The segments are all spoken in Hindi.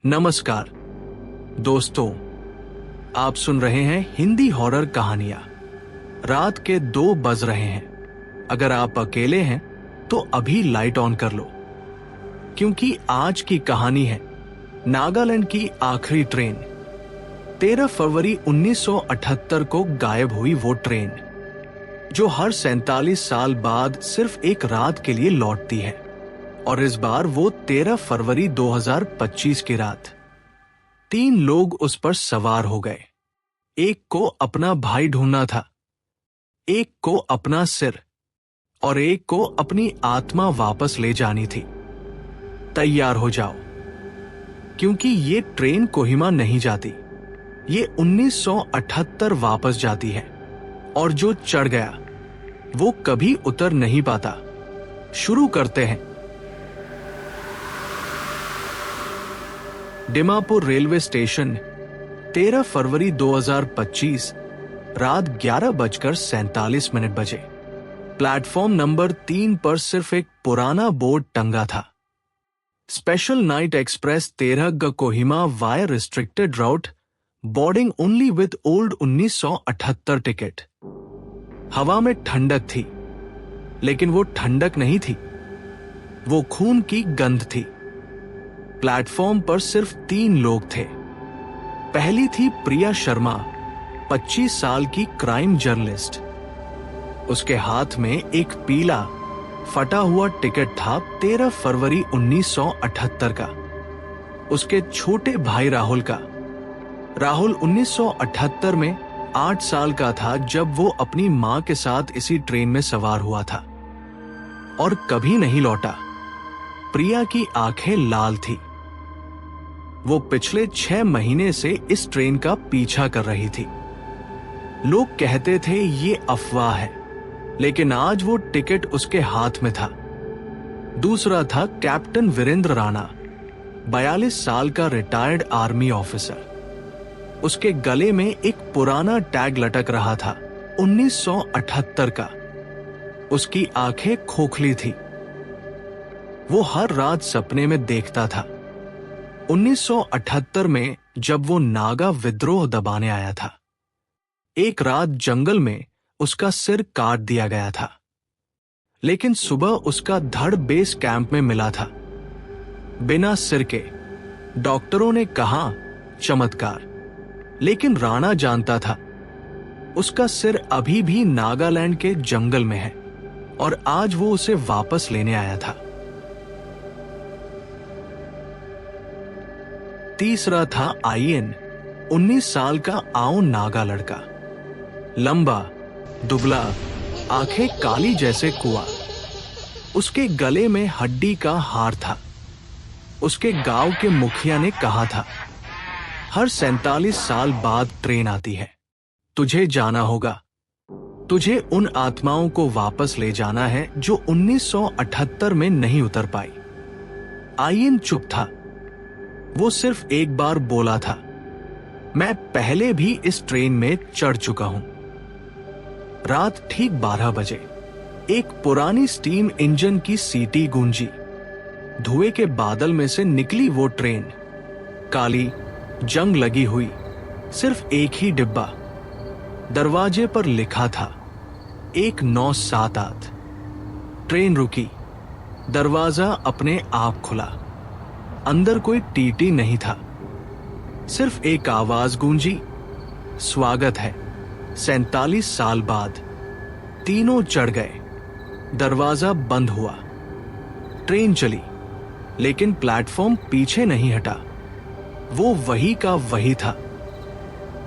नमस्कार दोस्तों, आप सुन रहे हैं हिंदी हॉरर कहानियां। रात के 2 बज रहे हैं। अगर आप अकेले हैं तो अभी लाइट ऑन कर लो, क्योंकि आज की कहानी है नागालैंड की आखिरी ट्रेन। 13 फरवरी 1978 को गायब हुई वो ट्रेन जो हर 47 साल बाद सिर्फ एक रात के लिए लौटती है। और इस बार वो 13 फरवरी 2025 की रात। 3 लोग उस पर सवार हो गए। एक को अपना भाई ढूंढना था, एक को अपना सिर और एक को अपनी आत्मा वापस ले जानी थी। तैयार हो जाओ, क्योंकि ये ट्रेन कोहिमा नहीं जाती, ये 1978 वापस जाती है। और जो चढ़ गया वो कभी उतर नहीं पाता। शुरू करते हैं। डिमापुर रेलवे स्टेशन, 13 फरवरी 2025 रात 11:47 बजे। प्लेटफॉर्म नंबर 3 पर सिर्फ एक पुराना बोर्ड टंगा था। स्पेशल नाइट एक्सप्रेस 13 ग Kohima via restricted route, boarding only with old 1978 ticket. हवा में ठंडक थी, लेकिन वो ठंडक नहीं थी, वो खून की गंध थी। प्लेटफॉर्म पर सिर्फ 3 लोग थे। पहली थी प्रिया शर्मा, 25 साल की क्राइम जर्नलिस्ट। उसके हाथ में एक पीला फटा हुआ टिकट था 13 फरवरी 1978 का, उसके छोटे भाई राहुल का। राहुल 1978 में 8 साल का था जब वो अपनी मां के साथ इसी ट्रेन में सवार हुआ था और कभी नहीं लौटा। प्रिया की आंखें लाल थी। वो पिछले 6 महीने से इस ट्रेन का पीछा कर रही थी। लोग कहते थे ये अफवाह है, लेकिन आज वो टिकट उसके हाथ में था। दूसरा था कैप्टन वीरेंद्र राणा, 42 साल का रिटायर्ड आर्मी ऑफिसर। उसके गले में एक पुराना टैग लटक रहा था, 1978 का। उसकी आंखें खोखली थी। वो हर रात सपने में देखता था 1978 में, जब वो नागा विद्रोह दबाने आया था। एक रात जंगल में उसका सिर काट दिया गया था, लेकिन सुबह उसका धड़ बेस कैंप में मिला था, बिना सिर के। डॉक्टरों ने कहा चमत्कार, लेकिन राणा जानता था उसका सिर अभी भी नागालैंड के जंगल में है और आज वो उसे वापस लेने आया था। तीसरा था आईएन, 19 साल का आओ नागा लड़का। लंबा, दुबला, आंखें काली जैसे कुआं। उसके गले में हड्डी का हार था। उसके गांव के मुखिया ने कहा था, हर 47 साल बाद ट्रेन आती है, तुझे जाना होगा। तुझे उन आत्माओं को वापस ले जाना है जो 1978 में नहीं उतर पाई। आईएन चुप था। वो सिर्फ एक बार बोला था, मैं पहले भी इस ट्रेन में चढ़ चुका हूं। रात ठीक 12 बजे एक पुरानी स्टीम इंजन की सीटी गूंजी। धुएं के बादल में से निकली वो ट्रेन, काली, जंग लगी हुई, सिर्फ एक ही डिब्बा। दरवाजे पर लिखा था 1978। ट्रेन रुकी, दरवाजा अपने आप खुला। अंदर कोई टीटी नहीं था, सिर्फ एक आवाज गूंजी, स्वागत है 47 साल बाद। तीनों चढ़ गए। दरवाजा बंद हुआ। ट्रेन चली, लेकिन प्लेटफॉर्म पीछे नहीं हटा। वो वही का वही था,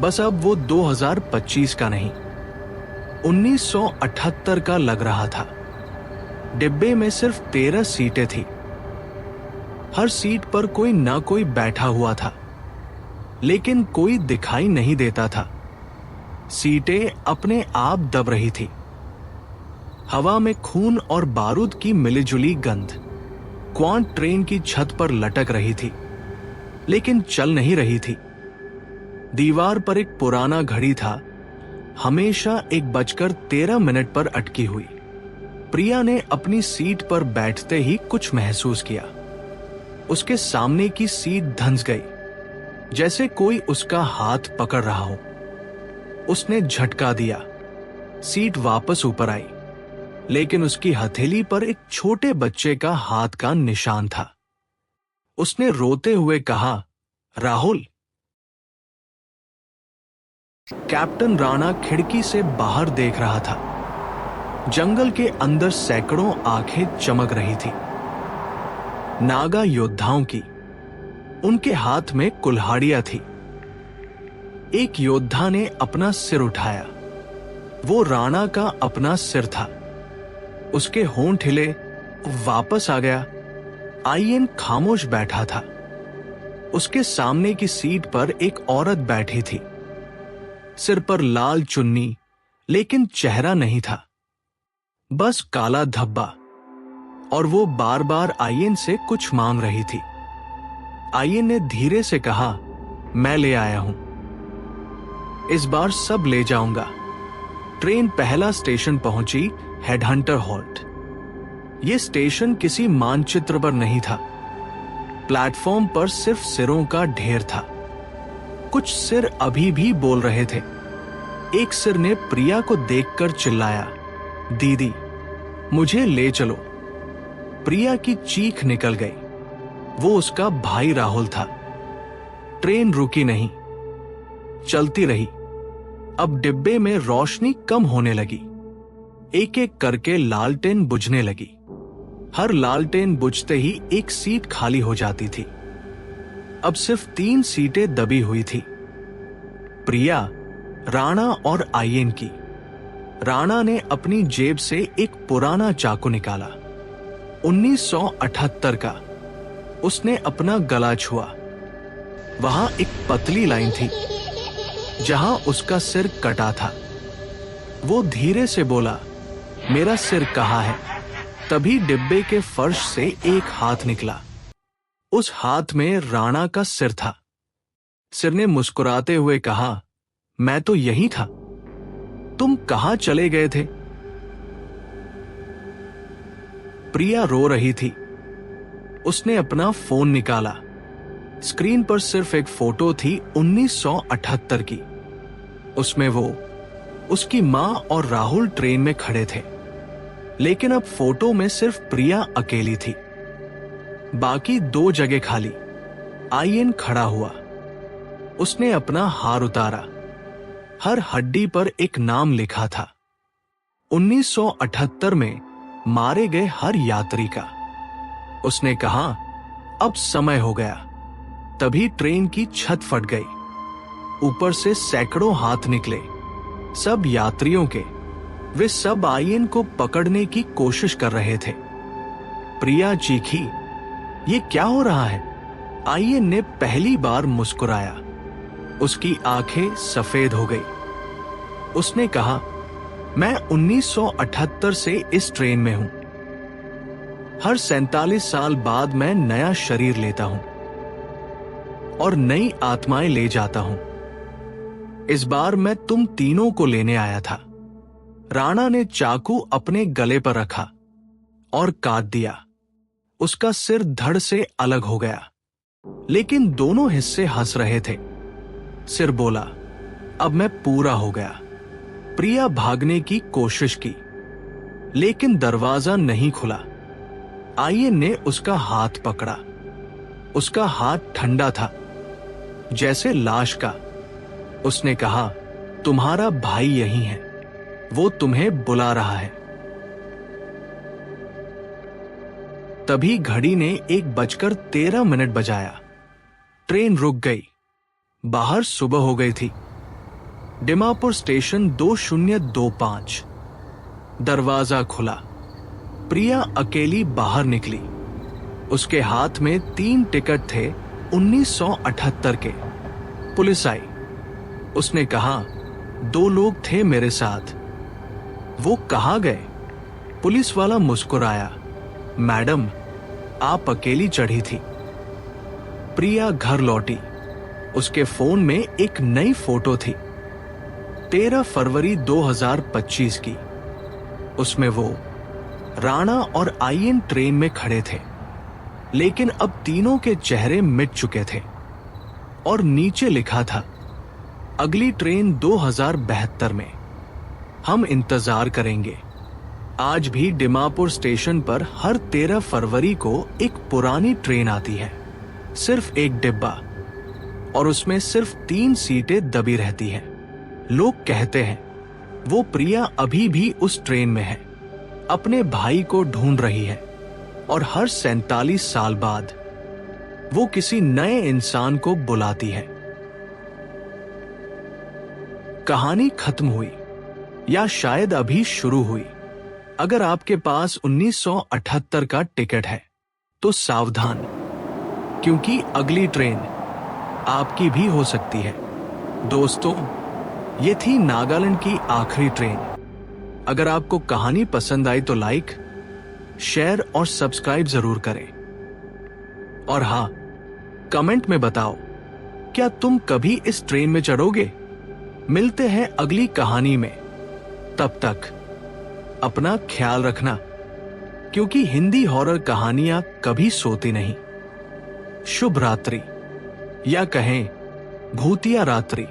बस अब वो 2025 का नहीं, 1978 का लग रहा था। डिब्बे में सिर्फ 13 सीटें थी। हर सीट पर कोई ना कोई बैठा हुआ था, लेकिन कोई दिखाई नहीं देता था। सीटें अपने आप दब रही थी। हवा में खून और बारूद की मिलीजुली गंध क्वांट ट्रेन की छत पर लटक रही थी, लेकिन चल नहीं रही थी। दीवार पर एक पुराना घड़ी था, हमेशा 1:13 पर अटकी हुई। प्रिया ने अपनी सीट पर बैठते ही कुछ महसूस किया। उसके सामने की सीट धंस गई, जैसे कोई उसका हाथ पकड़ रहा हो। उसने झटका दिया, सीट वापस ऊपर आई, लेकिन उसकी हथेली पर एक छोटे बच्चे का हाथ का निशान था। उसने रोते हुए कहा, राहुल। कैप्टन राणा खिड़की से बाहर देख रहा था। जंगल के अंदर सैकड़ों आंखें चमक रही थी, नागा योद्धाओं की। उनके हाथ में कुल्हाड़ियां थी। एक योद्धा ने अपना सिर उठाया। वो राणा का अपना सिर था। उसके होंठ हिले, वापस आ गया। आईएन खामोश बैठा था। उसके सामने की सीट पर एक औरत बैठी थी। सिर पर लाल चुन्नी, लेकिन चेहरा नहीं था, बस काला धब्बा। और वो बार बार आईएन से कुछ मांग रही थी। आईएन ने धीरे से कहा, मैं ले आया हूं। इस बार सब ले जाऊंगा। ट्रेन पहला स्टेशन पहुंची, हेडहंटर हॉल्ट। यह स्टेशन किसी मानचित्र पर नहीं था। प्लेटफॉर्म पर सिर्फ सिरों का ढेर था। कुछ सिर अभी भी बोल रहे थे। एक सिर ने प्रिया को देखकर चिल्लाया, दीदी, मुझे ले चलो। प्रिया की चीख निकल गई। वो उसका भाई राहुल था। ट्रेन रुकी नहीं, चलती रही। अब डिब्बे में रोशनी कम होने लगी। एक एक करके लालटेन बुझने लगी। हर लालटेन बुझते ही एक सीट खाली हो जाती थी। अब सिर्फ 3 सीटें दबी हुई थी, प्रिया, राणा और आईएन की। राणा ने अपनी जेब से एक पुराना चाकू निकाला, 1978 का। उसने अपना गला छुआ। वहां एक पतली लाइन थी जहां उसका सिर कटा था। वो धीरे से बोला, मेरा सिर कहाँ है? तभी डिब्बे के फर्श से एक हाथ निकला। उस हाथ में राणा का सिर था। सिर ने मुस्कुराते हुए कहा, मैं तो यही था। तुम कहां चले गए थे? प्रिया रो रही थी। उसने अपना फोन निकाला। स्क्रीन पर सिर्फ एक फोटो थी 1978 की। उसमें वो, उसकी मां और राहुल ट्रेन में खड़े थे। लेकिन अब फोटो में सिर्फ प्रिया अकेली थी, बाकी 2 जगह खाली। आईएन खड़ा हुआ। उसने अपना हार उतारा। हर हड्डी पर एक नाम लिखा था, 1978 में मारे गए हर यात्री का। उसने कहा, अब समय हो गया। तभी ट्रेन की छत फट गई। ऊपर से सैकड़ों हाथ निकले, सब यात्रियों के। वे सब आईएन को पकड़ने की कोशिश कर रहे थे। प्रिया चीखी, ये क्या हो रहा है? आईएन ने पहली बार मुस्कुराया। उसकी आंखें सफेद हो गई। उसने कहा, मैं 1978 से इस ट्रेन में हूं। हर 47 साल बाद मैं नया शरीर लेता हूं और नई आत्माएं ले जाता हूं। इस बार मैं तुम तीनों को लेने आया था। राणा ने चाकू अपने गले पर रखा और काट दिया। उसका सिर धड़ से अलग हो गया, लेकिन दोनों हिस्से हंस रहे थे। सिर बोला, अब मैं पूरा हो गया। प्रिया भागने की कोशिश की, लेकिन दरवाजा नहीं खुला। आईएन ने उसका हाथ पकड़ा। उसका हाथ ठंडा था, जैसे लाश का। उसने कहा, तुम्हारा भाई यहीं है, वो तुम्हें बुला रहा है। तभी घड़ी ने 1:13 बजाया। ट्रेन रुक गई। बाहर सुबह हो गई थी। डिमापुर स्टेशन 2025। दरवाजा खुला। प्रिया अकेली बाहर निकली। उसके हाथ में 3 टिकट थे 1978 के। पुलिस आई। उसने कहा, 2 लोग थे मेरे साथ। वो कहाँ गए? पुलिस वाला मुस्कुराया, मैडम, आप अकेली चढ़ी थी। प्रिया घर लौटी। उसके फोन में एक नई फोटो थी, 13 फरवरी 2025 की। उसमें वो, राणा और आईएन ट्रेन में खड़े थे। लेकिन अब तीनों के चेहरे मिट चुके थे और नीचे लिखा था, अगली ट्रेन 2072 में। हम इंतजार करेंगे। आज भी डिमापुर स्टेशन पर हर 13 फरवरी को एक पुरानी ट्रेन आती है, सिर्फ एक डिब्बा, और उसमें सिर्फ 3 सीटें दबी रहती हैं। लोग कहते हैं वो प्रिया अभी भी उस ट्रेन में है, अपने भाई को ढूंढ रही है, और हर 47 साल बाद वो किसी नए इंसान को बुलाती है। कहानी खत्म हुई या शायद अभी शुरू हुई। अगर आपके पास 1978 का टिकट है तो सावधान, क्योंकि अगली ट्रेन आपकी भी हो सकती है। दोस्तों, ये थी नागालैंड की आखिरी ट्रेन। अगर आपको कहानी पसंद आई तो लाइक, शेयर और सब्सक्राइब जरूर करें। और हाँ, कमेंट में बताओ, क्या तुम कभी इस ट्रेन में चढ़ोगे? मिलते हैं अगली कहानी में। तब तक अपना ख्याल रखना, क्योंकि हिंदी हॉरर कहानियां कभी सोती नहीं। शुभ रात्रि, या कहें भूतिया रात्रि।